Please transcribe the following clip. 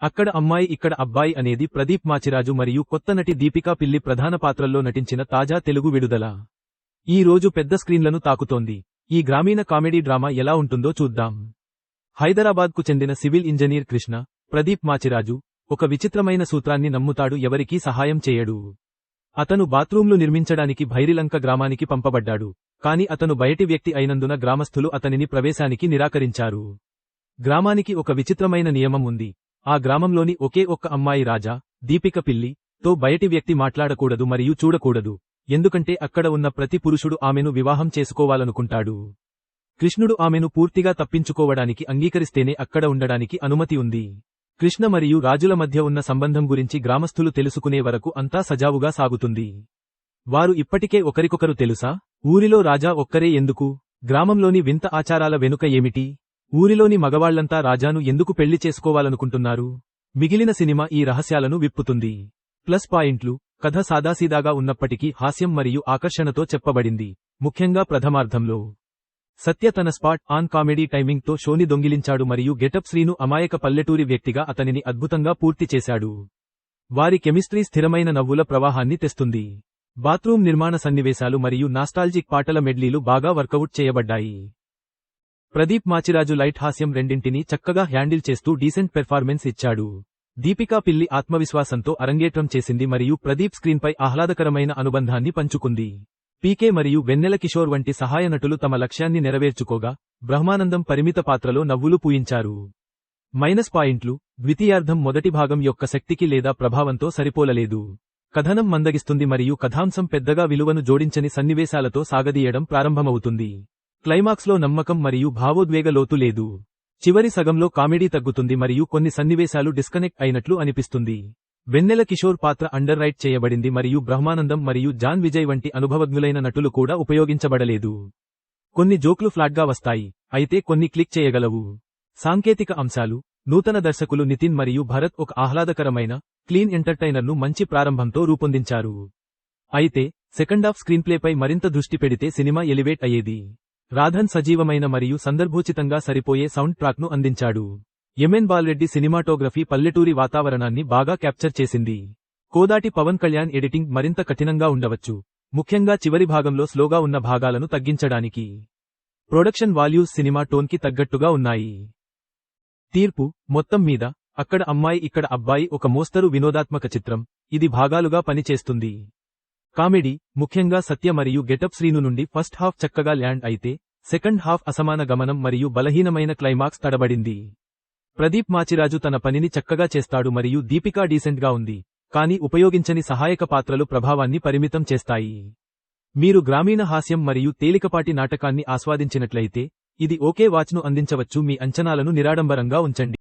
అక్కడ అమ్మాయి ఇక్కడ అబ్బాయి అనేది ప్రదీప్ మాచిరాజు మరియు కొత్త నటి దీపికా పిల్లి ప్రధాన పాత్రల్లో నటించిన తాజా తెలుగు విడుదల. ఈ రోజు పెద్ద స్క్రీన్లను తాకుతోంది. ఈ గ్రామీణ కామెడీ డ్రామా ఎలా ఉంటుందో చూద్దాం. హైదరాబాద్కు చెందిన సివిల్ ఇంజనీర్ కృష్ణ, ప్రదీప్ మాచిరాజు, ఒక విచిత్రమైన సూత్రాన్ని నమ్ముతాడు. ఎవరికీ సహాయం చేయడు. అతను బాత్రూంలు నిర్మించడానికి భైరిలంక గ్రామానికి పంపబడ్డాడు. కాని అతను బయటి వ్యక్తి అయినందున గ్రామస్థులు అతనిని ప్రవేశానికి నిరాకరించారు. గ్రామానికి ఒక విచిత్రమైన నియమం ఉంది. ఆ గ్రామంలోని ఒకే ఒక్క అమ్మాయి రాజా, దీపిక పిల్లి, తో బయటి వ్యక్తి మాట్లాడకూడదు మరియు చూడకూడదు. ఎందుకంటే అక్కడ ఉన్న ప్రతి పురుషుడు ఆమెను వివాహం చేసుకోవాలనుకుంటాడు. కృష్ణుడు ఆమెను పూర్తిగా తప్పించుకోవడానికి అంగీకరిస్తేనే అక్కడ ఉండడానికి అనుమతి ఉంది. కృష్ణ మరియు రాజుల మధ్య ఉన్న సంబంధం గురించి గ్రామస్థులు తెలుసుకునే వరకు అంతా సజావుగా సాగుతుంది. వారు ఇప్పటికే ఒకరికొకరు తెలుసా? ఊరిలో రాజా ఒక్కరే ఎందుకు? గ్రామంలోని వింత ఆచారాల వెనుక ఏమిటి? ఊరిలోని మగవాళ్లంతా రాజాను ఎందుకు పెళ్లి చేసుకోవాలనుకుంటున్నారు? మిగిలిన సినిమా ఈ రహస్యాలను విప్పుతుంది. ప్లస్ పాయింట్లు: కథ సాదాసీదాగా ఉన్నప్పటికీ హాస్యం మరియు ఆకర్షణతో చెప్పబడింది. ముఖ్యంగా ప్రథమార్ధంలో సత్య తన స్పాట్ ఆన్ కామెడీ టైమింగ్తో షోని దొంగిలించాడు మరియు గెటప్ శ్రీను అమాయక పల్లెటూరి వ్యక్తిగా అతనిని అద్భుతంగా పూర్తి చేశాడు. వారి కెమిస్ట్రీ స్థిరమైన నవ్వుల ప్రవాహాన్ని తెస్తుంది. బాత్రూమ్ నిర్మాణ సన్నివేశాలు మరియు నాస్టాల్జిక్ పాటల మెడ్లీలు బాగా వర్కౌట్ చేయబడ్డాయి. ప్రదీప్ మాచిరాజు లైట్ హాస్యం రెండింటినీ చక్కగా హ్యాండిల్ చేస్తూ డీసెంట్ పెర్ఫార్మెన్స్ ఇచ్చాడు. దీపికా పిల్లి ఆత్మవిశ్వాసంతో అరంగేట్రం చేసింది మరియు ప్రదీప్ స్క్రీన్పై ఆహ్లాదకరమైన అనుబంధాన్ని పంచుకుంది. పీకే మరియు వెన్నెల కిషోర్ వంటి సహాయ నటులు తమ లక్ష్యాన్ని నెరవేర్చుకోగా, బ్రహ్మానందం పరిమిత పాత్రలో నవ్వులు పూయించారు. మైనస్ పాయింట్లు: ద్వితీయార్ధం మొదటి భాగం యొక్క శక్తికి లేదా ప్రభావంతో సరిపోలలేదు. కథనం మందగిస్తుంది మరియు కథాంశం పెద్దగా విలువను జోడించని సన్నివేశాలతో సాగదీయడం ప్రారంభమవుతుంది. క్లైమాక్స్లో నమ్మకం మరియు భావోద్వేగ లోతు లేదు. చివరి సగంలో కామెడీ తగ్గుతుంది మరియు కొన్ని సన్నివేశాలు డిస్కనెక్ట్ అయినట్లు అనిపిస్తుంది. వెన్నెల కిషోర్ పాత్ర అండర్ రైట్ చేయబడింది మరియు బ్రహ్మానందం మరియు జాన్ విజయ్ వంటి అనుభవజ్ఞులైన నటులు కూడా ఉపయోగించబడలేదు. కొన్ని జోక్లు ఫ్లాట్గా వస్తాయి, అయితే కొన్ని క్లిక్ చేయగలవు. సాంకేతిక అంశాలు: నూతన దర్శకులు నితిన్ మరియు భరత్ ఒక ఆహ్లాదకరమైన, క్లీన్ ఎంటర్టైనర్ను మంచి ప్రారంభంతో రూపొందించారు. అయితే సెకండాఫ్ స్క్రీన్ప్లేపై మరింత దృష్టి పెడితే సినిమా ఎలివేట్ అయ్యేది. రాధన్ సజీవమైన మరియు సందర్భోచితంగా సరిపోయే సౌండ్ ట్రాక్ను అందించాడు. ఎంఎన్ బాలరెడ్డి సినిమాటోగ్రఫీ పల్లెటూరి వాతావరణాన్ని బాగా క్యాప్చర్ చేసింది. కోదాటి పవన్ కళ్యాణ్ ఎడిటింగ్ మరింత కఠినంగా ఉండవచ్చు, ముఖ్యంగా చివరి భాగంలో స్లోగా ఉన్న భాగాలను తగ్గించడానికి. ప్రొడక్షన్ వాల్యూస్ సినిమా టోన్కి తగ్గట్టుగా ఉన్నాయి. తీర్పు: మొత్తం మీద అక్కడ అమ్మాయి ఇక్కడ అబ్బాయి ఒక మోస్తరు వినోదాత్మక చిత్రం. ఇది భాగాలుగా పనిచేస్తుంది. కామెడీ, ముఖ్యంగా సత్య మరియు గెటప్ శ్రీను నుండి ఫస్ట్ హాఫ్ చక్కగా ల్యాండ్ అయితే, సెకండ్ హాఫ్ అసమాన గమనం మరియు బలహీనమైన క్లైమాక్స్ తడబడింది. ప్రదీప్ మాచిరాజు తన పనిని చక్కగా చేస్తాడు మరియు దీపికా డీసెంట్గా ఉంది, కానీ ఉపయోగించని సహాయక పాత్రలు ప్రభావాన్ని పరిమితం చేస్తాయి. మీరు గ్రామీణ హాస్యం మరియు తేలికపాటి నాటకాన్ని ఆస్వాదించినట్లయితే ఇది ఓకే వాచ్ను అందించవచ్చు. మీ అంచనాలను నిరాడంబరంగా ఉంచండి.